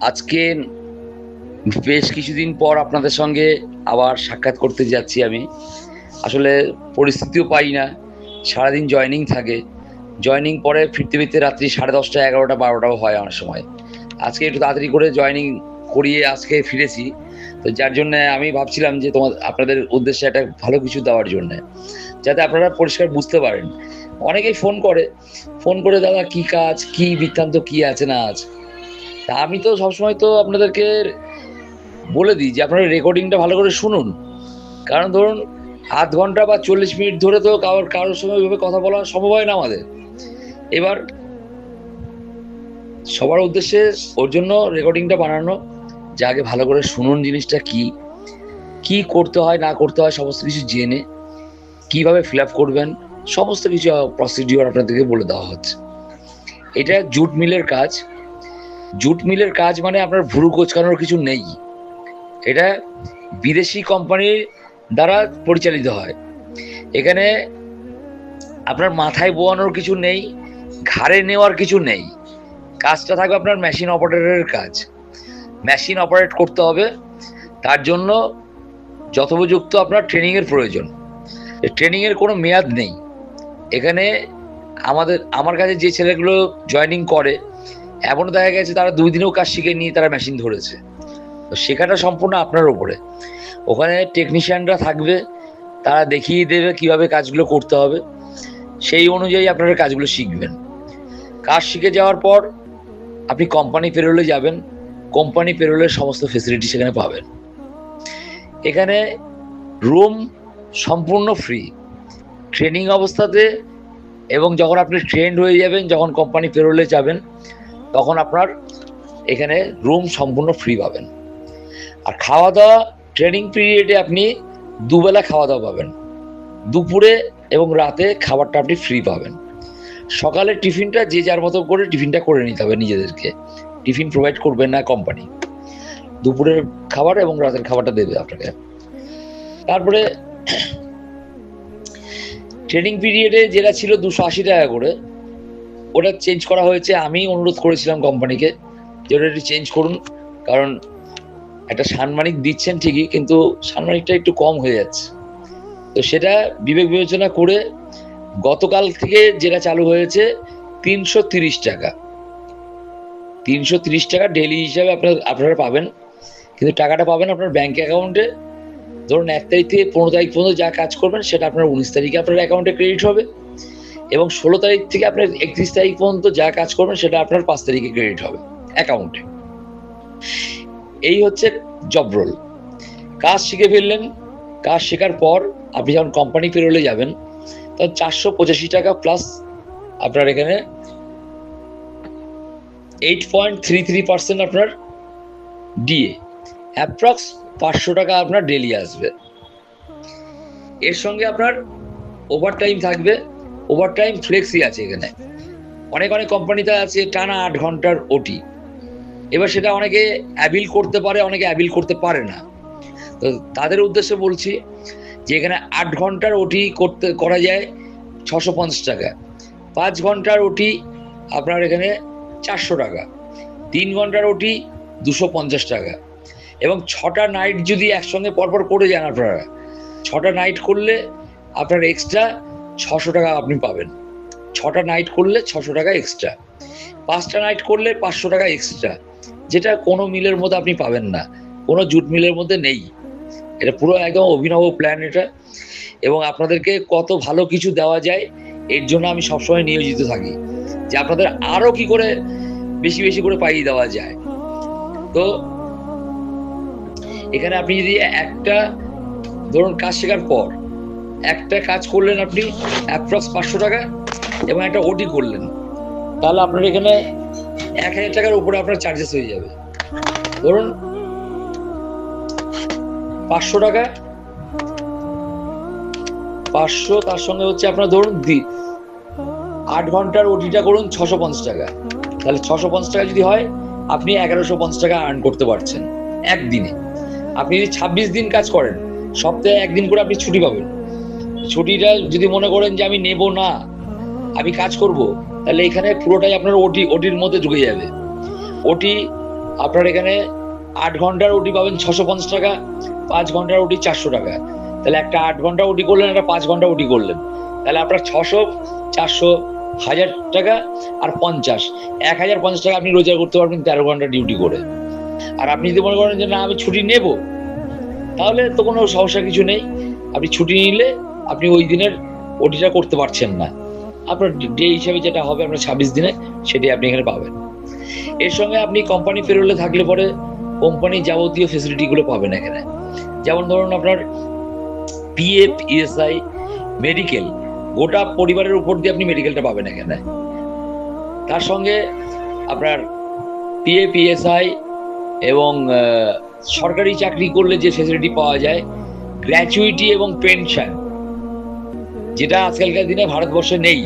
আজকে বেশ কিছুদিন পর আপনাদের সঙ্গে আবার সাক্ষাৎ করতে যাচ্ছি আমি। আসলে পরিস্থিতিও পাই না, সারাদিন জয়েনিং থাকে, জয়েনিং পরে ফিরতে ফিরতে রাত্রি 10:30, 11টা, 12টাও হয় অনেক সময়। আজকে একটু তাড়াতাড়ি করে জয়েনিং করিয়ে আজকে ফিরেছি। তো যার জন্য আমি ভাবছিলাম যে আপনাদের উদ্দেশ্যে একটা ভালো কিছু দেওয়ার জন্য, যাতে আপনারা পরিষ্কার বুঝতে পারেন। অনেকেই ফোন করে দাদা কি কাজ, কি বৃত্তান্ত, কি আছে না আছে। তা আমি তো সবসময় তো আপনাদেরকে বলে দিই যে আপনারা রেকর্ডিংটা ভালো করে শুনুন। কারণ ধরুন, আধ ঘন্টা বা 40 মিনিট ধরে তো কারোর সঙ্গে ওইভাবে কথা বলা সম্ভব হয় না আমাদের। এবার সবার উদ্দেশ্যে ওর জন্য রেকর্ডিংটা বানানো, যে আগে ভালো করে শুনুন জিনিসটা কি কি করতে হয় না করতে হয়, সমস্ত কিছু জেনে কিভাবে ফিল আপ করবেন, সমস্ত কিছু প্রসিডিওর আপনাদেরকে বলে দেওয়া হচ্ছে। এটা জুট মিলের কাজ। জুট মিলের কাজ মানে আপনার ভুরু কোচকানোর কিছু নেই। এটা বিদেশি কোম্পানির দ্বারা পরিচালিত হয়। এখানে আপনার মাথায় বোয়ানোর কিছু নেই, ঘাড়ে নেওয়ার কিছু নেই। কাজটা থাকবে আপনার মেশিন অপারেটরের কাজ। মেশিন অপারেট করতে হবে, তার জন্য যথোপযুক্ত আপনার ট্রেনিংয়ের প্রয়োজন। ট্রেনিংয়ের কোনো মেয়াদ নেই এখানে। আমার কাছে যে ছেলেগুলো জয়েনিং করে, এমনও দেখা গেছে তারা 2 দিনেও কাজ শিখে নিয়ে তারা মেশিন ধরেছে। তো শেখাটা সম্পূর্ণ আপনার উপরে। ওখানে টেকনিশিয়ানরা থাকবে, তারা দেখিয়ে দেবে কিভাবে কাজগুলো করতে হবে, সেই অনুযায়ী আপনারা কাজগুলো শিখবেন। কাজ শিখে যাওয়ার পর আপনি কোম্পানি পেরোলে যাবেন, কোম্পানি পেরোলের সমস্ত ফেসিলিটি সেখানে পাবেন। এখানে রুম সম্পূর্ণ ফ্রি ট্রেনিং অবস্থাতে, এবং যখন আপনি ট্রেন্ড হয়ে যাবেন, যখন কোম্পানি পেরোলে যাবেন, তখন আপনার এখানে রুম সম্পূর্ণ ফ্রি পাবেন। আর খাওয়া দাওয়া ট্রেনিং পিরিয়ডে আপনি দুবেলা খাওয়া দাওয়া পাবেন। দুপুরে এবং রাতে খাবারটা আপনি ফ্রি পাবেন। সকালে টিফিনটা যে যার মতো করে টিফিনটা করে নিতে হবে নিজেদেরকে, টিফিন প্রোভাইড করবে না কোম্পানি। দুপুরের খাবার এবং রাতের খাবারটা দেবে আপনাকে। তারপরে ট্রেনিং পিরিয়ডে যেটা ছিল 280 টাকা করে, ওটা চেঞ্জ করা হয়েছে। আমি অনুরোধ করেছিলাম কোম্পানিকে যে ওটা একটু চেঞ্জ করুন, কারণ একটা সাম্মানিক দিচ্ছেন ঠিকই, কিন্তু সাম্মানিকটা একটু কম হয়ে যাচ্ছে। তো সেটা বিবেক বিবেচনা করে গতকাল থেকে যেটা চালু হয়েছে 330 টাকা। 330 টাকা ডেলি হিসাবে আপনারা পাবেন। কিন্তু টাকাটা পাবেন আপনার ব্যাংক অ্যাকাউন্টে। ধরুন 1 তারিখ থেকে 15 তারিখ পর্যন্ত যা কাজ করবেন সেটা আপনার 19 তারিখে আপনার অ্যাকাউন্টে ক্রেডিট হবে, এবং 16 তারিখ থেকে আপনার 31 তারিখ পর্যন্ত যা কাজ করবেন সেটা আপনার 5 তারিখে ক্রেডিট হবে অ্যাকাউন্টে। এই হচ্ছে জব রোল। কাজ শিখে ফেললেন, কাজ শেখার পর আপনি যখন কোম্পানি পেরোলে যাবেন, তখন 485 টাকা প্লাস আপনার এখানে 8.33% আপনার ডিএ, অ্যাপ্রক্স 500 টাকা আপনার ডেলি আসবে। এর সঙ্গে আপনার ওভারটাইম থাকবে। ওভারটাইম ফ্লেক্সি আছে এখানে। অনেক কোম্পানিতে আছে টানা 8 ঘন্টার ওটি। এবার সেটা অনেকে অ্যাবিল করতে পারে, অনেকে অ্যাবিল করতে পারে না। তো তাদের উদ্দেশ্যে বলছি যে এখানে 8 ঘন্টার ওটি করা যায় 650 টাকা, 5 ঘন্টার ওটি আপনার এখানে 400 টাকা, 3 ঘন্টার ওটি 250 টাকা, এবং 6টা নাইট যদি একসঙ্গে পরপর করে যান আপনারা, 6টা নাইট করলে আপনার এক্সট্রা 600 টাকা আপনি পাবেন। 6টা নাইট করলে 600 টাকা এক্সট্রা, 5টা নাইট করলে 500 টাকা এক্সট্রা, যেটা কোনো মিলের মধ্যে আপনি পাবেন না, কোনো জুট মিলের মধ্যে নেই। এটা পুরো একদম অভিনব প্ল্যান এটা। এবং আপনাদেরকে কত ভালো কিছু দেওয়া যায় এর জন্য আমি সবসময় নিয়োজিত থাকি, যে আপনাদের আরো কি করে বেশি বেশি করে পাইয়ে দেওয়া যায়। তো এখানে আপনি যদি একটা ধরুন কাজ শেখার পর একটা কাজ করলেন আপনি অ্যাপ্রক্স 500 টাকা, এবং একটা ওটি করলেন, তাহলে আপনার এখানে 1000 টাকার উপরে আপনার চার্জেস হয়ে যাবে। ধরুন 500 টাকা, 500 তার সঙ্গে হচ্ছে আপনার ধরুন 8 ঘন্টার ওটিটা করুন 650 টাকা, তাহলে 650 টাকা যদি হয় আপনি 1150 টাকা আর্ন করতে পারছেন একদিনে। আপনি যদি 26 দিন কাজ করেন, সপ্তাহে একদিন করে আপনি ছুটি পাবেন। ছুটিটা যদি মনে করেন যে আমি নেব না, আমি কাজ করব, তাহলে এখানে পুরোটাই আপনার ওটির মধ্যে ঢুকে যাবে। ওটি আপনার এখানে 8 ঘন্টার ওটি পাবেন 650 টাকা, 5 ঘন্টার ওটি 400 টাকা। তাহলে একটা 8 ঘন্টা ওটি করলেন, একটা 5 ঘন্টা ওটি করলেন, তাহলে আপনার 600, 400, 1000 টাকা আর 50, 1050 টাকা আপনি রোজগার করতে পারবেন 13 ঘন্টা ডিউটি করে। আর আপনি যদি মনে করেন যে না আমি ছুটি নেব, তাহলে তো কোনো সমস্যা কিছু নেই। আপনি ছুটি নিলে আপনি ওই দিনের ওটিটা করতে পারছেন না, আপনার ডে হিসাবে যেটা হবে আপনার 26 দিনে, সেটাই আপনি এখানে পাবেন। এর সঙ্গে আপনি কোম্পানি পেরোলে থাকলে পরে কোম্পানির যাবতীয় ফেসিলিটিগুলো পাবেন এখানে। যেমন ধরুন আপনার পিএফ, ইএসআই, মেডিকেল, গোটা পরিবারের উপর দিয়ে আপনি মেডিকেলটা পাবেন এখানে। তার সঙ্গে আপনার পিএফ, ইএসআই এবং সরকারি চাকরি করলে যে ফেসিলিটি পাওয়া যায়, গ্র্যাচুইটি এবং পেনশন, যেটা আজকালকার দিনে ভারতবর্ষে নেই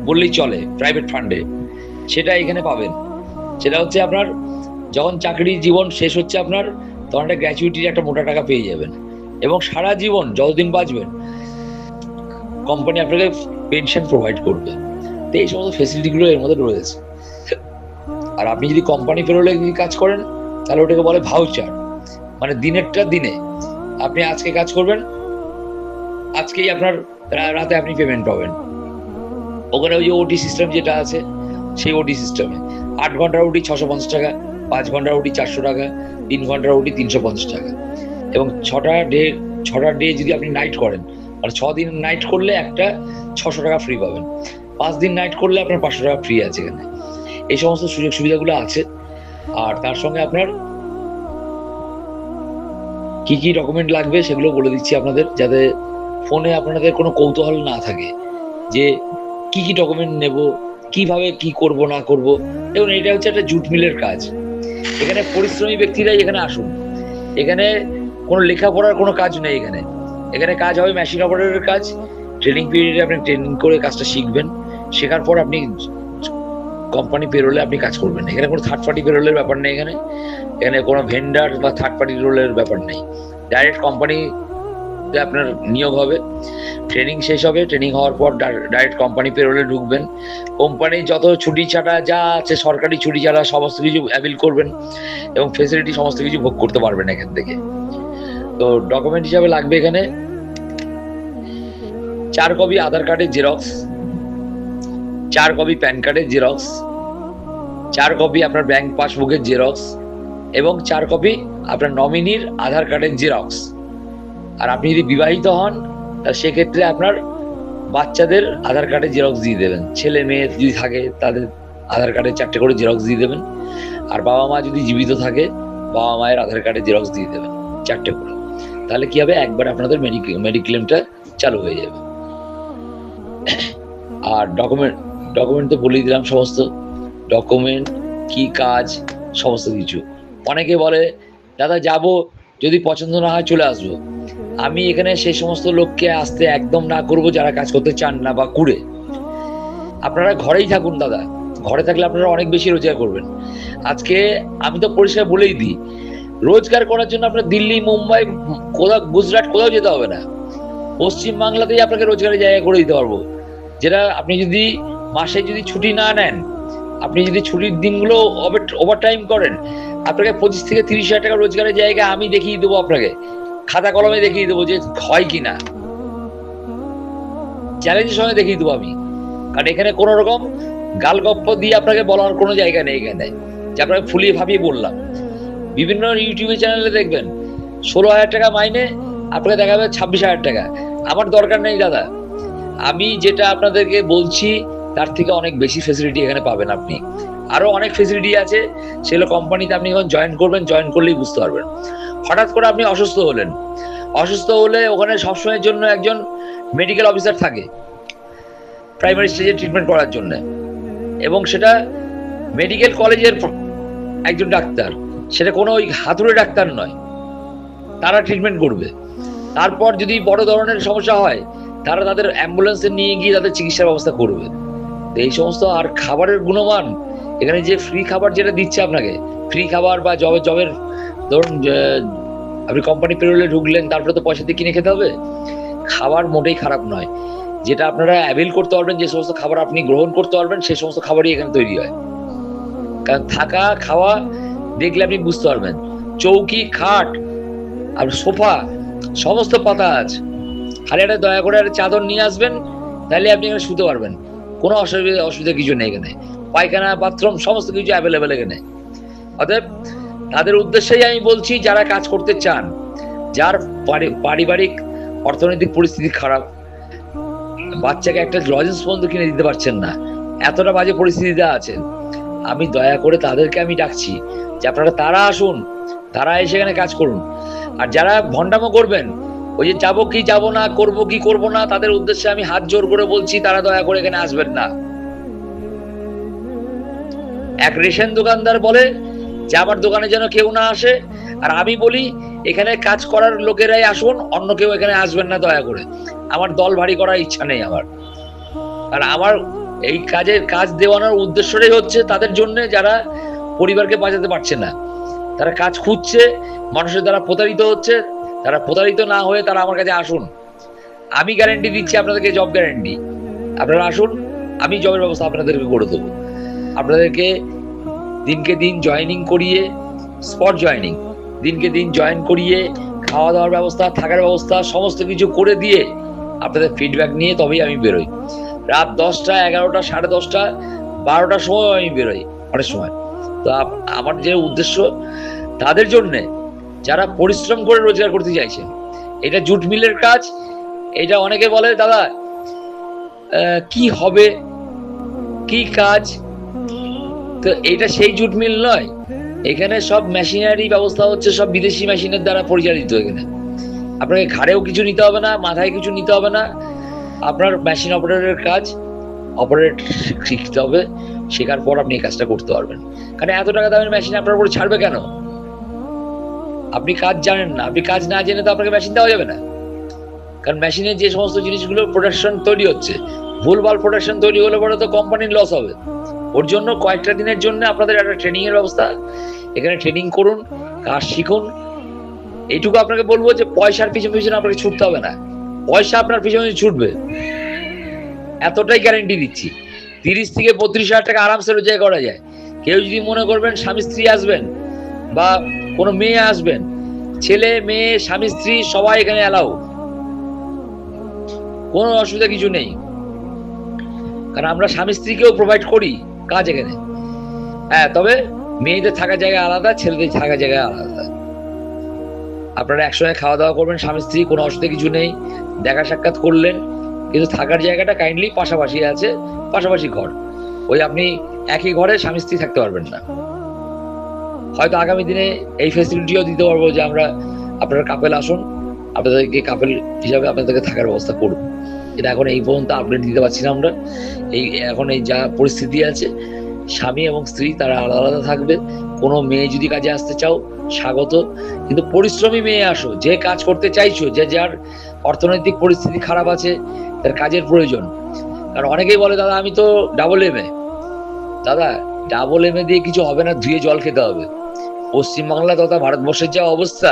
বললেই চলে প্রাইভেট ফান্ডে, সেটা এখানে পাবেন। সেটা হচ্ছে আপনার যখন চাকরি জীবন শেষ হচ্ছে আপনার, তখন একটা গ্র্যাচুইটির একটা মোটা টাকা পেয়ে যাবেন, এবং সারা জীবন যতদিন বাঁচবেন কোম্পানি আপনাকে পেনশন প্রোভাইড করবে। তো এই সমস্ত ফেসিলিটিগুলো এর মধ্যে রয়েছে। আর আপনি যদি কোম্পানি পেরোলে যদি কাজ করেন, তাহলে ওটাকে বলে ভাউচার, মানে দিনেরটা দিনে। আপনি আজকে কাজ করবেন, আজকেই আপনার রাতে আপনি পেমেন্ট পাবেন। ওখানে ওই যে ওটি সিস্টেম যেটা আছে, সেই ওটি সিস্টেমে 8 ঘন্টার ওটি 650 টাকা, 5 ঘন্টার ওটি 400 টাকা, 3 ঘন্টার ওটি 350 টাকা, এবং 6টা ডে যদি আপনি নাইট করেন, আর 6 দিন নাইট করলে একটা 600 টাকা ফ্রি পাবেন, 5 দিন নাইট করলে আপনার 500 টাকা ফ্রি আছে এখানে। এই সমস্ত সুযোগ সুবিধাগুলো আছে। আর তার সঙ্গে আপনার কি কি ডকুমেন্ট লাগবে সেগুলো বলে দিচ্ছি আপনাদের, যাতে ফোনে আপনাদের কোনো কৌতূহল না থাকে যে কি কি ডকুমেন্ট নেব, কিভাবে কি করব না করব। দেখুন, এটা হচ্ছে একটা জুট মিলের কাজ। এখানে পরিশ্রমী ব্যক্তিরাই এখানে আসুন। এখানে কোনো লেখাপড়ার কোনো কাজ নেই। এখানে কাজ হবে মেশিন অপারেটরের কাজ। ট্রেনিং পিরিয়ডে আপনি ট্রেনিং করে কাজটা শিখবেন, শেখার পর আপনি কোম্পানি পেরোলে আপনি কাজ করবেন। এখানে কোনো থার্ড পার্টি পেরোলের ব্যাপার নেই। এখানে কোনো ভেন্ডার বা থার্ড পার্টি রোলের ব্যাপার নেই। ডাইরেক্ট কোম্পানিতে আপনার নিয়োগ হবে, ট্রেনিং শেষ হবে, ট্রেনিং হওয়ার পর ডাইরেক্ট কোম্পানি পেরোলে ঢুকবেন। কোম্পানি যত ছুটি ছাটা যা আছে, সরকারি ছুটি ছাড়া সমস্ত কিছু অ্যাভিল করবেন, এবং ফেসিলিটি সমস্ত কিছু ভোগ করতে পারবেন এখান থেকে। তো ডকুমেন্ট হিসাবে লাগবে এখানে 4 কপি আধার কার্ডের জেরক্স, 4 কপি প্যান কার্ডের জেরক্স, 4 কপি আপনার ব্যাংক পাসবুকের জেরক্স, এবং 4 কপি আপনার নমিনির আধার কার্ডের জেরক্স। আর আপনি যদি বিবাহিত হন, তাহলে সেক্ষেত্রে আপনার বাচ্চাদের আধার কার্ডের জেরক্স দিয়ে দেবেন। ছেলে মেয়ে যদি থাকে তাদের আধার কার্ডের 4টে করে জেরক্স দিয়ে দেবেন। আর বাবা মা যদি জীবিত থাকে, বাবা মায়ের আধার কার্ডের জেরক্স দিয়ে দেবেন 4টে করে। তাহলে কি হবে, একবার আপনাদের মেডিক্লেমটা চালু হয়ে যাবে। আর ডকুমেন্ট তো বলেই দিলাম, সমস্ত ডকুমেন্ট কি কাজ সমস্ত কিছু। অনেকে বলে দাদা যাব, যদি পছন্দ না হয় চলে আসবো। আমি এখানে সেই সমস্ত লোককে আসতে একদম না করব যারা কাজ করতে চান না বা কুড়ে। আপনারা ঘরেই থাকুন দাদা, ঘরে থাকলে আপনারা অনেক বেশি রোজগার করবেন। আজকে আমি তো পরিষ্কার বলেই দিই, রোজগার করার জন্য আপনার দিল্লি, মুম্বাই, কোথাও গুজরাট কোথাও যেতে হবে না। পশ্চিম বাংলাতেই আপনাকে রোজগারের জায়গা করে দিতে পারবো। যেটা আপনি যদি মাসে যদি ছুটি না নেন, আপনি যদি ছুটির দিনগুলো ওভার টাইম করেন, আপনাকে 25 থেকে 30 হাজার টাকা রোজগারের জায়গা আমি দেখিয়ে দেবো, আপনাকে খাতা কলমে দেখিয়ে দেবো যে হয় কিনা, চ্যালেঞ্জের সঙ্গে দেখিয়ে দেবো আমি। কারণ এখানে কোনো রকম গালগপ্প দিয়ে আপনাকে বলার কোনো জায়গা নেই এখানে, যে আপনাকে ফুলিয়ে ভাবিয়ে বললাম। বিভিন্ন ইউটিউবে চ্যানেলে দেখবেন 16,000 টাকা মাইনে, আপনাকে দেখাবে 26,000 টাকা। আমার দরকার নেই দাদা, আমি যেটা আপনাদেরকে বলছি তার থেকে অনেক বেশি ফেসিলিটি এখানে পাবেন আপনি। আরো অনেক ফেসিলিটি আছে, সেগুলো কোম্পানিতে আপনি যখন জয়েন করবেন, জয়েন করলেই বুঝতে পারবেন। হঠাৎ করে আপনি অসুস্থ হলে ওখানে সবসময়ের জন্য একজন মেডিকেল অফিসার থাকে প্রাইমারি স্টেজে ট্রিটমেন্ট করার জন্য, এবং সেটা মেডিকেল কলেজের একজন ডাক্তার, সেটা কোনো ওই হাতুড়ে ডাক্তার নয়, তারা ট্রিটমেন্ট করবে। তারপর যদি বড় ধরনের সমস্যা হয়, তারা তাদের অ্যাম্বুলেন্সে নিয়ে গিয়ে তাদের চিকিৎসার ব্যবস্থা করবে। এই সমস্ত। আর খাবারের গুণমান, এখানে যে ফ্রি খাবার যেটা দিচ্ছে আপনাকে, ফ্রি খাবার বা জবের ধরুন আপনি কোম্পানি পেরোলে ঢুকলেন, তারপরে তো পয়সা দিয়ে কিনে খেতে হবে। খাবার মোটেই খারাপ নয়। যেটা আপনারা অ্যাভেল করতে পারবেন, যে সমস্ত খাবার আপনি গ্রহণ করতে পারবেন, সেই সমস্ত খাবারই এখানে তৈরি হয়। কারণ থাকা খাওয়া দেখলে আপনি বুঝতে পারবেন। চৌকি, খাট আর সোফা সমস্ত পাতা আছে। খালি একটা দয়া করে একটা চাদর নিয়ে আসবেন, তাহলে আপনি এখানে শুতে পারবেন। কোনো অসুবিধা কিছু নেই এখানে। পায়খানা, বাথরুম সমস্ত কিছু অ্যাভেলেবেল এখানে। অতএব তাদের উদ্দেশ্যেই আমি বলছি, যারা কাজ করতে চান, যার পারিবারিক অর্থনৈতিক পরিস্থিতি খারাপ, বাচ্চাকে একটা লজেন্স পর্যন্ত কিনে দিতে পারছেন না, এতটা বাজে পরিস্থিতিতে আছেন, আমি দয়া করে তাদেরকে আমি ডাকছি যে আপনারা তারা আসুন, তারা এসে এখানে কাজ করুন। আর যারা ভণ্ডামো করবেন, ওই যে যাবো কি যাবো না, করবো কি করবো না, তাদের উদ্দেশ্যে আমি হাত জোর করে বলছি, তারা দয়া করে এখানে আসবেন না। এক রেশন দোকানদার বলে যে আমার দোকানে যেন কেউ না আসে, আর আমি বলি এখানে কাজ করার লোকেরাই আসুন, অন্য কেউ এখানে আসবেন না দয়া করে। আমার দল ভারী করার ইচ্ছা নেই আমার। আর আমার এই কাজ দেওয়ানোর উদ্দেশ্যটাই হচ্ছে তাদের জন্য, যারা পরিবারকে বাঁচাতে পারছে না, তারা কাজ খুঁজছে, মানুষের দ্বারা প্রতারিত হচ্ছে, তারা প্রতারিত না হয়ে তারা আমার কাছে আসুন। আমি গ্যারান্টি দিচ্ছি আপনাদেরকে, জব গ্যারান্টি। আপনারা আসুন, আমি জবের ব্যবস্থা আপনাদেরকে করে দেবো। আপনাদেরকে দিনকে দিন জয়েনিং করিয়ে, স্পট জয়েনিং, দিনকে দিন জয়েন করিয়ে খাওয়া দাওয়ার ব্যবস্থা, থাকার ব্যবস্থা সমস্ত কিছু করে দিয়ে আপনাদের ফিডব্যাক নিয়ে তবেই আমি বেরোই। রাত 10টা, 11টা, 10:30, 12টার সময় আমি বেরোই অনেক সময়। তো আমার যে উদ্দেশ্য, তাদের জন্যে যারা পরিশ্রম করে রোজগার করতে চাইছেন, এটা জুট মিলের কাজ। এটা অনেকে বলে দাদা কি হবে, কি কাজ, তো এটা সেই জুট মিল নয়। এখানে সব মেশিনারি ব্যবস্থা হচ্ছে, সব বিদেশি মেশিনের দ্বারা পরিচালিত। এখানে আপনাকে ঘাড়েও কিছু নিতে হবে না, মাথায় কিছু নিতে হবে না। আপনার মেশিন অপারেটরের কাজ, অপারেট শিখতে হবে, শেখার পর আপনি এই কাজটা করতে পারবেন। কারণ এত টাকা দামের মেশিন আপনার উপরে ছাড়বে কেন? আপনি কাজ জানেন না, আপনি কাজ না জেনে তো আপনাকে মেশিন দেওয়া যাবে না। কারণ মেশিনের যে সমস্ত জিনিসগুলো প্রোডাকশন তৈরি হচ্ছে, ভুলভাল প্রোডাকশন তৈরি হলে পরে তো কোম্পানির লস হবে। ওর জন্য কয়েকটা দিনের জন্য আপনাদের একটা ট্রেনিং এর ব্যবস্থা, এখানে ট্রেনিং করুন, কাজ শিখুন। এইটুকু আপনাকে বলবো যে পয়সার পিছনে পিছনে আপনাকে ছুটতে হবে না, পয়সা আপনার পিছনে ছুটবে, এতটাই গ্যারেন্টি দিচ্ছি। 30 থেকে 32 হাজার টাকা আরামসে রোজগার করা যায়। কেউ যদি মনে করবেন স্বামী স্ত্রী আসবেন বা কোনো মেয়ে আসবেন, ছেলে মেয়ে স্বামী স্ত্রী সবাই এখানে অ্যালাউ, কোনো অসুবিধা কিছু নেই। কারণ আমরা স্বামী স্ত্রীকেও প্রোভাইড করি কাজ এখানে। হ্যাঁ, তবে মেয়েদের থাকার জায়গা আলাদা, ছেলেদের থাকার জায়গা আলাদা। আপনারা একসঙ্গে খাওয়া দাওয়া করবেন স্বামী স্ত্রী, কোনো অসুবিধা কিছু নেই, দেখা সাক্ষাৎ করলেন, কিন্তু থাকার জায়গাটা কাইন্ডলি পাশাপাশি আছে, পাশাপাশি ঘর। ওই আপনি একই ঘরে স্বামী স্ত্রী থাকতে পারবেন না। হয়তো আগামী দিনে এই ফেসিলিটিও দিতে পারবো যে আমরা, আপনারা কাপেল আসুন, আপনাদেরকে কাপেল হিসাবে আপনাদেরকে থাকার ব্যবস্থা করব। এটা এখন এই পর্যন্ত আপডেট দিতে পারছি না আমরা। এখন এই যা পরিস্থিতি আছে, স্বামী এবং স্ত্রী তারা আলাদা আলাদা থাকবে। কোনো মেয়ে যদি কাজে আসতে চাও স্বাগত, কিন্তু পরিশ্রমী মেয়ে আসো, যে কাজ করতে চাইছো, যে যার অর্থনৈতিক পরিস্থিতি খারাপ আছে, তার কাজের প্রয়োজন। কারণ অনেকেই বলে দাদা আমি তো ডাবল এমএ। দাদা ডাবল এমএ দিয়ে কিছু হবে না, ধুয়ে জল খেতে হবে। পশ্চিমবাংলা তথা ভারতবর্ষের যা অবস্থা,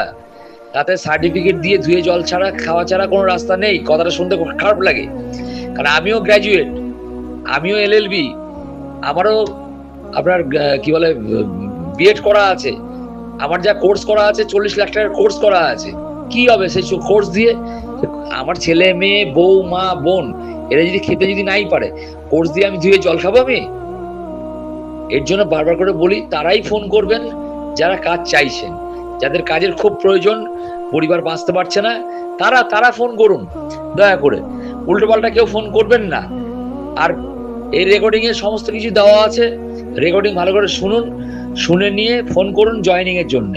তাতে সার্টিফিকেট দিয়ে ধুয়ে জল ছাড়া, খাওয়া ছাড়া কোনো রাস্তা নেই। কথাটা শুনতে খারাপ লাগে, কারণ আমিও গ্র্যাজুয়েট, আমিও এলএলবি, আমারও আপনার কি বলে বিএড করা আছে, আমার যা কোর্স করা আছে 40 লাখ টাকার কোর্স করা আছে। কি হবে সেই কোর্স দিয়ে? আমার ছেলে মেয়ে, বউ, মা, বোন, এরা যদি খেতে যদি নাই পারে, কোর্স দিয়ে আমি ধুয়ে জল খাবো আমি? এর জন্য বারবার করে বলি, তারাই ফোন করবেন যারা কাজ চাইছেন, যাদের কাজের খুব প্রয়োজন, পরিবার বাঁচতে পারছে না, তারা ফোন করুন দয়া করে। উল্টো পাল্টা কেউ ফোন করবেন না। আর এই রেকর্ডিং এ সমস্ত কিছু দেওয়া আছে, রেকর্ডিং ভালো করে শুনুন, শুনে নিয়ে ফোন করুন জয়েনিং এর জন্য।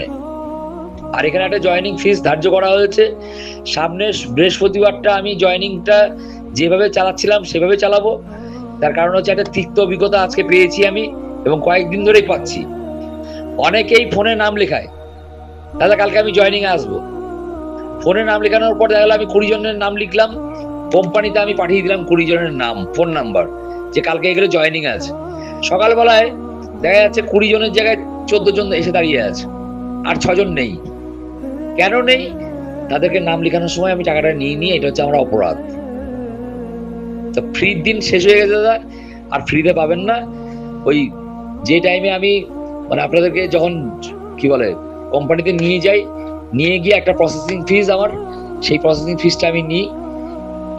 আর এখানে একটা জয়েনিং ফিস ধার্য করা হয়েছে। সামনের বৃহস্পতিবারটা আমি জয়েনিংটা যেভাবে চালাচ্ছিলাম সেভাবে চালাবো। তার কারণ হচ্ছে একটা তিক্ত অভিজ্ঞতা আজকে পেয়েছি আমি, এবং কয়েকদিন ধরেই পাচ্ছি। অনেকেই ফোনে নাম লেখায়, দাদা কালকে আমি জয়েনিং এ আসবো। ফোনে নাম লেখানোর পর দেখা গেল আমি 20 জনের নাম লিখলাম, কোম্পানিতে আমি পাঠিয়ে দিলাম 20 জনের নাম, ফোন নাম্বার, যে কালকে এগুলো জয়েনিং আছে। সকালবেলায় দেখা যাচ্ছে 20 জনের জায়গায় 14 জন এসে দাঁড়িয়ে আছে, আর 6 জন নেই। কেন নেই? তাদেরকে নাম লেখানোর সময় আমি টাকাটা নিয়ে এটা হচ্ছে আমার অপরাধ। তো ফ্রির দিন শেষ হয়ে গেছে দাদা, আর ফ্রিতে পাবেন না। ওই যে টাইমে আমি মানে আপনাদেরকে যখন কি বলে কোম্পানিতে নিয়ে যাই, নিয়ে গিয়ে একটা প্রসেসিং ফিজ আমার, সেই প্রসেসিং ফিজটা আমি নিই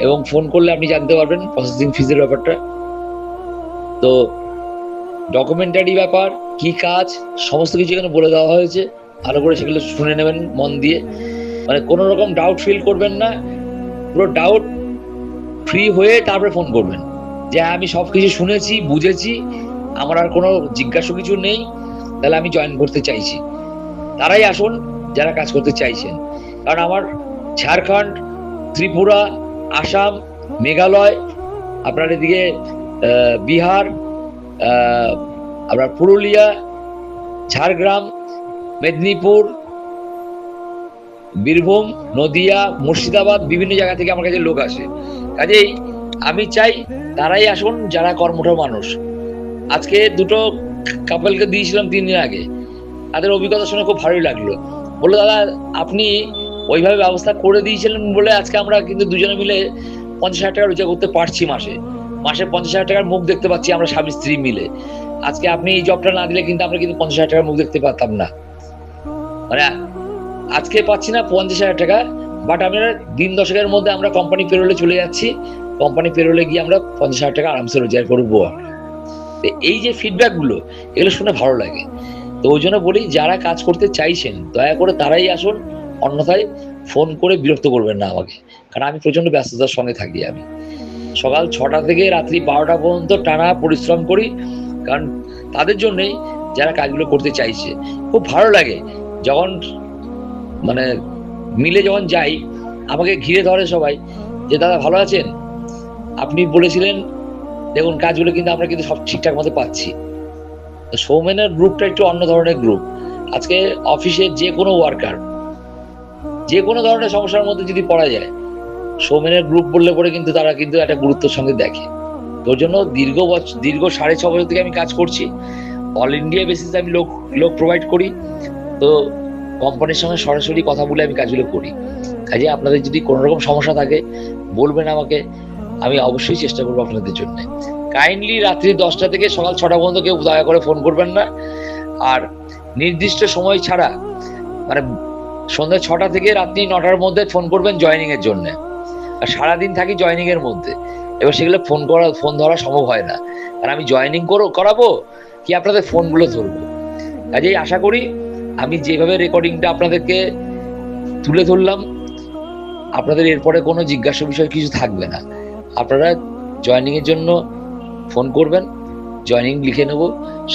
এবং ফোন করলে আপনি জানতে পারবেন প্রসেসিং ফিজের ব্যাপারটা। তো ডকুমেন্টারি ব্যাপার কি কাজ সমস্ত কিছু এখানে বলে দেওয়া হয়েছে, ভালো করে সেগুলো শুনে নেবেন মন দিয়ে, মানে কোনো রকম ডাউট ফিল করবেন না, পুরো ডাউট ফ্রি হয়ে তারপরে ফোন করবেন যে আমি সবকিছু শুনেছি বুঝেছি, আমার আর কোনো জিজ্ঞাসা কিছু নেই, তাহলে আমি জয়েন করতে চাইছি। তারাই আসুন যারা কাজ করতে চাইছেন, কারণ আমার ঝাড়খণ্ড, ত্রিপুরা, আসাম, মেঘালয়, আপনার এদিকে বিহার, আপনার পুরুলিয়া, ঝাড়গ্রাম, মেদিনীপুর, বীরভূম, নদিয়া, মুর্শিদাবাদ, বিভিন্ন জায়গা থেকে আমার কাছে লোক আসে। কাজেই আমি চাই তারাই আসুন যারা কর্মঠ মানুষ। আজকে দুটো কাপলকে দিয়েছিলাম 3 দিন আগে, তাদের অভিজ্ঞতা শুনে খুব ভালোই লাগলো। বললো দাদা আপনি ওইভাবে ব্যবস্থা করে দিয়েছিলেন বলে আজকে আমরা কিন্তু দুজনে মিলে 50,000 টাকা রোজগার করতে পারছি, মাসে 50,000 টাকার মুখ দেখতে পাচ্ছি আমরা স্বামী স্ত্রী মিলে। আজকে আপনি এই জবটা না দিলে কিন্তু আমরা কিন্তু 50,000 টাকার মুখ দেখতে পারতাম না, মানে আজকে পাচ্ছি না 50,000 টাকা, বাট আমরা দিন 10-এর মধ্যে আমরা কোম্পানি পেরোলে চলে যাচ্ছি, কোম্পানি পেরোলে গিয়ে আমরা 50,000 টাকা আরামসে রোজগার করবো। এই যে ফিডব্যাক গুলো এগুলো শুনে ভালো লাগে। তো ওই জন্য বলি যারা কাজ করতে চাইছেন দয়া করে তারাই আসুন, অন্যথায় ফোন করে বিরক্ত করবেন না আমাকে, কারণ আমি প্রচন্ড ব্যস্ততার সঙ্গে থাকি। আমি সকাল 6টা থেকে রাত্রি 12টা পর্যন্ত টানা পরিশ্রম করি, কারণ তাদের জন্যই যারা কাজগুলো করতে চাইছে। খুব ভালো লাগে যখন মানে মিলে যখন যাই আমাকে ঘিরে ধরে সবাই যে দাদা ভালো আছেন, আপনি বলেছিলেন দেখুন কাজগুলো কিন্তু আমরা কিন্তু সব ঠিকঠাক মতো পাচ্ছি। সৌমেনের গ্রুপটা একটু অন্য ধরনের গ্রুপ। আজকে অফিসের যে কোনো ওয়ার্কার যে কোনো ধরনের সমস্যার মধ্যে যদি পড়া যায়, সৌমেনের গ্রুপ বললে পরে কিন্তু তারা কিন্তু একটা গুরুত্বের সঙ্গে দেখে। তোর জন্য দীর্ঘ 6.5 বছর থেকে আমি কাজ করছি, অল ইন্ডিয়া বেসিসে আমি লোক প্রোভাইড করি। তো কোম্পানির সঙ্গে সরাসরি কথা বলে আমি কাজগুলো করি। কাজে আপনাদের যদি কোনো রকম সমস্যা থাকে বলবেন আমাকে, আমি অবশ্যই চেষ্টা করবো আপনাদের জন্য। কাইন্ডলি রাত্রি 10টা থেকে সকাল 6টা পর্যন্ত কেউ দয়া করে ফোন করবেন না, আর নির্দিষ্ট সময় ছাড়া মানে সন্ধ্যা 6টা থেকে রাত্রি 9টার মধ্যে ফোন করবেন জয়েনিং এর জন্য। আর সারাদিন থাকি জয়েনিং এর মধ্যে, এবার সেগুলো ফোন ধরা সম্ভব হয় না, কারণ আমি জয়েনিং করাবো কি আপনাদের ফোনগুলো ধরবো। কাজেই আশা করি আমি যেভাবে রেকর্ডিংটা আপনাদেরকে তুলে ধরলাম, আপনাদের এরপরে কোনো জিজ্ঞাসা বিষয় কিছু থাকবে না। আপনারা জয়েনিং এর জন্য ফোন করবেন, জয়েনিং লিখে নেব।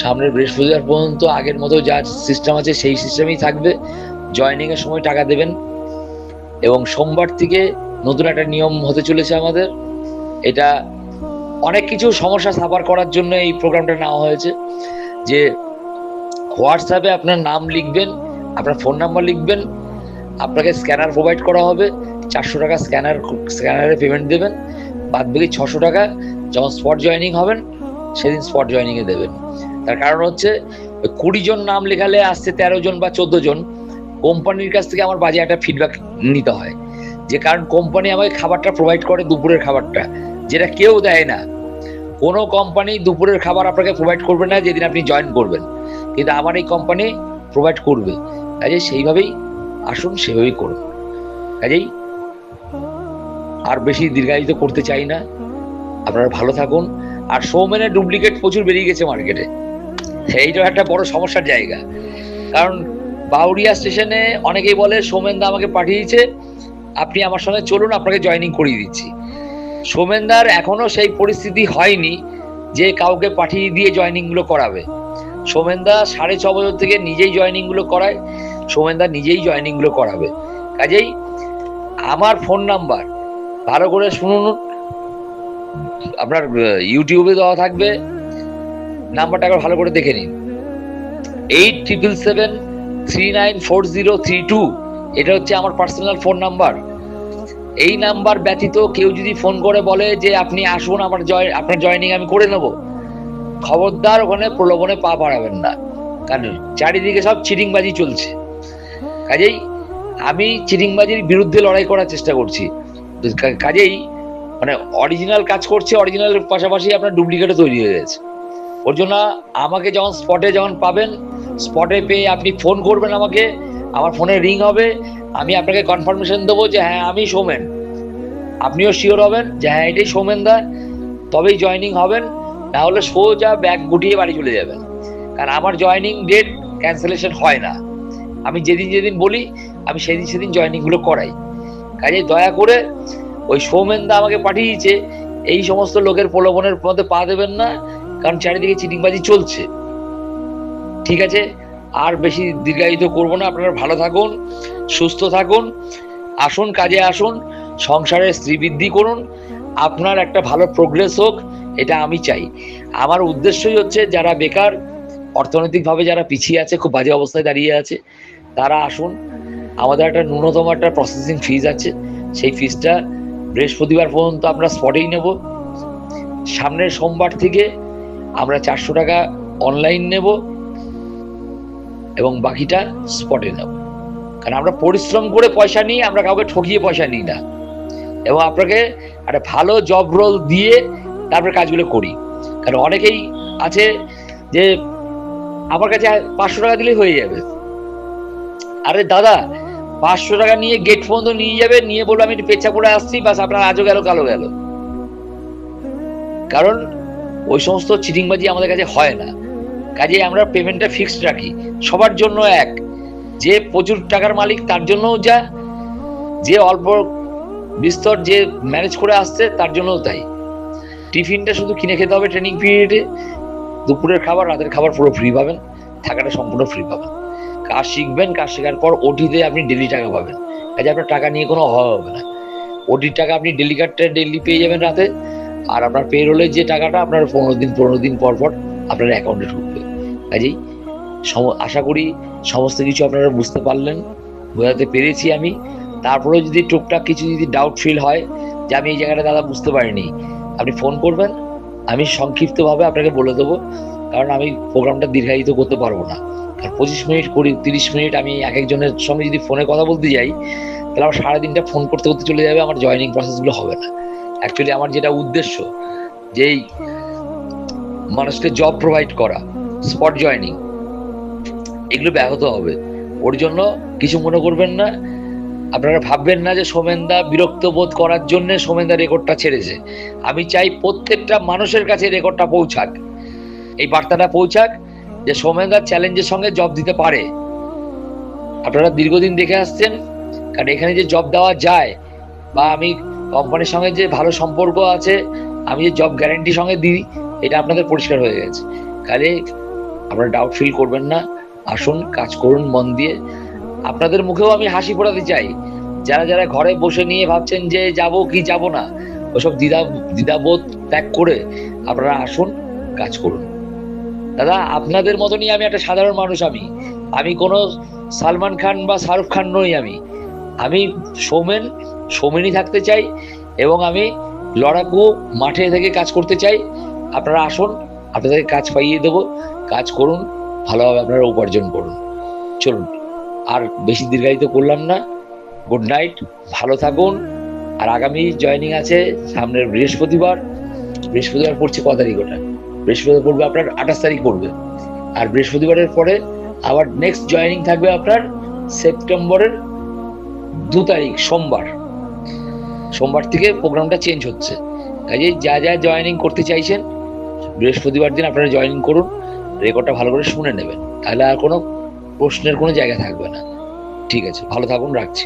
সামনের বৃহস্পতিবার পর্যন্ত আগের মতো যা সিস্টেম আছে সেই সিস্টেমেই থাকবে। জয়েনিং এর সময় টাকা দেবেন, এবং সোমবার থেকে নতুন একটা নিয়ম হতে চলেছে আমাদের। এটা অনেক কিছু সমস্যা সাফার করার জন্য এই প্রোগ্রামটা নেওয়া হয়েছে, যে হোয়াটসঅ্যাপে আপনার নাম লিখবেন, আপনার ফোন নাম্বার লিখবেন, আপনাকে স্ক্যানার প্রোভাইড করা হবে। 400 টাকা স্ক্যানারে পেমেন্ট দেবেন, বাদ বাকি 600 টাকা যখন স্পট জয়েনিং হবেন সেদিন স্পট জয়েনিং এ দেবেন। তার কারণ হচ্ছে 20 জন নাম লেখালে আসছে 13 জন বা 14 জন, কোম্পানির কাছ থেকে আমার বাজে একটা ফিডব্যাক নিতে হয়, যে কারণ কোম্পানি আমাকে খাবারটা প্রোভাইড করে দুপুরের খাবারটা, যেটা কেউ দেয় না। কোনো কোম্পানি দুপুরের খাবার আপনাকে প্রোভাইড করবে না যেদিন আপনি জয়েন করবেন, কিন্তু আমার এই কোম্পানি প্রোভাইড করবে। কাজেই সেইভাবেই আসুন, সেভাবেই করুন। কাজেই আর বেশি দীর্ঘায়িত করতে চাই না, আপনারা ভালো থাকুন। আর সৌমেনের ডুপ্লিকেট প্রচুর বেরিয়ে গেছে মার্কেটে, এইটা একটা বড় সমস্যার জায়গা। কারণ বাউরিয়া স্টেশনে অনেকেই বলে সৌমেনদা আমাকে পাঠিয়েছে, আপনি আমার সঙ্গে চলুন, আপনাকে জয়েনিং করিয়ে দিচ্ছি। সৌমেনদার এখনো সেই পরিস্থিতি হয়নি যে কাউকে পাঠিয়ে দিয়ে জয়েনিং গুলো করাবে। সৌমেনদা 6.5 বছর থেকে নিজেই জয়েনিং গুলো করায়, সৌমেনদা নিজেই জয়েনিং গুলো করাবে। কাজেই আমার ফোন নাম্বার ভালো করে শুনুন, আপনার ইউটিউবে দেওয়া থাকবে, নাম্বারটা একবার ভালো করে দেখে নিন। 8777394032, এটা হচ্ছে আমার পার্সোনাল ফোন নাম্বার। এই নাম্বার ব্যতীত কেউ যদি ফোন করে বলে যে আপনি আসুন আপনার জয়েনিং আমি করে নেব, খবরদার ওখানে প্রলোভনে পা বাড়াবেন না, কারণ চারিদিকে সব চিটিংবাজি চলছে। কাজেই আমি চিটিংবাজির বিরুদ্ধে লড়াই করার চেষ্টা করছি। কাজেই মানে অরিজিনাল কাজ করছে, অরিজিনালের পাশাপাশি আপনার ডুপ্লিকেটও তৈরি হয়ে গেছে। ওর জন্য আমাকে যখন স্পটে যখন পাবেন, স্পটে পেয়ে আপনি ফোন করবেন আমাকে, আমার ফোনে রিং হবে, আমি আপনাকে কনফার্মেশন দেবো যে হ্যাঁ আমি সৌমেন, আপনিও শিওর হবেন যে হ্যাঁ এটাই সৌমেন দা, তবেই জয়েনিং হবেন, না হলে সোজা ব্যাগ গুটিয়ে বাড়ি চলে যাবেন। কারণ আমার জয়েনিং ডেট ক্যান্সেলেশন হয় না, আমি যেদিন যেদিন বলি আমি সেদিন সেদিন জয়েনিংগুলো করাই। কাজে দয়া করে ওই সৌমেন দা আমাকে পাঠিয়েছে এই সমস্ত লোকের প্রলোভনের মধ্যে পা দেবেন না, কারণ চারিদিকে চিটিংবাজি চলছে। ঠিক আছে, আর বেশি দীর্ঘায়িত করবো না, আপনারা ভালো থাকুন, সুস্থ থাকুন, আসুন কাজে আসুন, সংসারে শ্রীবৃদ্ধি করুন, আপনার একটা ভালো প্রোগ্রেস হোক, এটা আমি চাই। আমার উদ্দেশ্যই হচ্ছে যারা বেকার, অর্থনৈতিকভাবে যারা পিছিয়ে আছে, খুব বাজে অবস্থায় দাঁড়িয়ে আছে, তারা আসুন। আমাদের একটা ন্যূনতম একটা প্রসেসিং ফিজ আছে, সেই ফিজটা বৃহস্পতিবার পর্যন্ত আমরা স্পটেই নেব। সামনের সোমবার থেকে আমরা 400 টাকা অনলাইন নেব এবং বাকিটা স্পটে নেব। কারণ আমরা পরিশ্রম করে পয়সা নিই, আমরা কাউকে ঠকিয়ে পয়সা নিই না, এবং আপনাকে একটা ভালো জব রোল দিয়ে তারপরে কাজগুলো করি। কারণ অনেকেই আছে যে আমার কাছে 500 টাকা দিলেই হয়ে যাবে। আরে দাদা, 500 টাকা নিয়ে গেট পর্যন্ত নিয়ে যাবে, নিয়ে বলবো আমি একটু পেচ্ছা করে আসছি, বাস আপনার আজও গেল কালো গেল। কারণ ওই সমস্ত চিটিংবাজি আমাদের কাছে হয় না। কাজে আমরা পেমেন্টটা ফিক্সড রাখি, সবার জন্য এক। যে প্রচুর টাকার মালিক তার জন্যও যা, যে অল্প বিস্তর যে ম্যানেজ করে আসছে তার জন্যও তাই। টিফিনটা শুধু কিনে খেতে হবে ট্রেনিং পিরিয়ডে, দুপুরের খাবার রাতের খাবার পুরো ফ্রি পাবেন, থাকাটা সম্পূর্ণ ফ্রি পাবেন। কাজ শিখবেন, কাজ শেখার পর ওটিতে আপনি ডেলি টাকা পাবেন। কাজে আপনার টাকা নিয়ে কোনো অভাব হবে না। ওটির টাকা আপনি ডেলি কাটতে ডেলি পেয়ে যাবেন রাতে, আর আপনার পে রোলের যে টাকাটা আপনার 15 দিন পর পর আপনার অ্যাকাউন্টে ঢুকবে। কাজেই আশা করি সমস্ত কিছু আপনারা বুঝতে পারলেন, বোঝাতে পেরেছি আমি। তারপরেও যদি টুকটাক কিছু যদি ডাউট ফিল হয় যে আমি এই জায়গাটা দাদা বুঝতে পারিনি, আপনি ফোন করবেন, আমি সংক্ষিপ্তভাবে আপনাকে বলে দেবো। কারণ আমি প্রোগ্রামটা দীর্ঘায়িত করতে পারবো না। কারণ 25 মিনিট 30 মিনিট আমি এক একজনের সঙ্গে যদি ফোনে কথা বলতে যাই, তাহলে আমার সারাদিনটা ফোন করতে করতে চলে যাবে, আমার জয়েনিং প্রসেসগুলো হবে না। অ্যাকচুয়ালি আমার যেটা উদ্দেশ্য, যেই মানুষকে জব প্রোভাইড করা, স্পট জয়েনিং, এগুলো ব্যাহত হবে। ওর জন্য কিছু মনে করবেন না, আপনারা ভাববেন না যে সৌমেনদা বিরক্ত বোধ করার জন্য সৌমেনদা রেকর্ডটা ছেড়েছে। আমি চাই প্রত্যেকটা মানুষের কাছে রেকর্ডটা পৌঁছাক, এই বার্তাটা পৌঁছাক যে সৌমেনদা চ্যালেঞ্জের সঙ্গে জব দিতে পারে। আপনারা দীর্ঘদিন দেখে আসছেন, কারণ এখানে যে জব দেওয়া যায়, বা আমি কোম্পানির সঙ্গে যে ভালো সম্পর্ক আছে, আমি যে জব গ্যারান্টির সঙ্গে দিই, এটা আপনাদের পরিষ্কার হয়ে গেছে। কাজে আপনারা ডাউট ফিল করবেন না, আসুন কাজ করুন মন দিয়ে। আপনাদের মুখেও আমি হাসি ফোটাতে চাই, যারা যারা ঘরে বসে নিয়ে ভাবছেন যে যাব কি যাব না, ওসব দ্বিধাবোধ ত্যাগ করে আপনারা আসুন, কাজ করুন। দাদা, আপনাদের মতনই আমি একটা সাধারণ মানুষ। আমি কোনো সালমান খান বা শাহরুখ খান নই। আমি সৌমেনই থাকতে চাই, এবং আমি লড়াকু মাঠে থেকে কাজ করতে চাই। আপনারা আসুন, আপনাদেরকে কাজ পাইয়ে দেবো, কাজ করুন, ভালোভাবে আপনারা উপার্জন করুন। চলুন, আর বেশি দীর্ঘায়িত করলাম না। গুড নাইট, ভালো থাকুন। আর আগামী জয়েনিং আছে সামনের বৃহস্পতিবার পড়ছে ক তারিখ? ওটা বৃহস্পতিবার পড়বে আপনার 28 তারিখ পড়বে। আর বৃহস্পতিবারের পরে আবার নেক্সট জয়েনিং থাকবে আপনার সেপ্টেম্বরের 2 তারিখ সোমবার থেকে প্রোগ্রামটা চেঞ্জ হচ্ছে। কাজেই যা যা জয়েনিং করতে চাইছেন বৃহস্পতিবার দিন আপনারা জয়েনিং করুন, রেকর্ডটা ভালো করে শুনে নেবেন, তাহলে আর কোনো প্রশ্নের কোনো জায়গা থাকবে না। ঠিক আছে, ভালো থাকুন, রাখছি।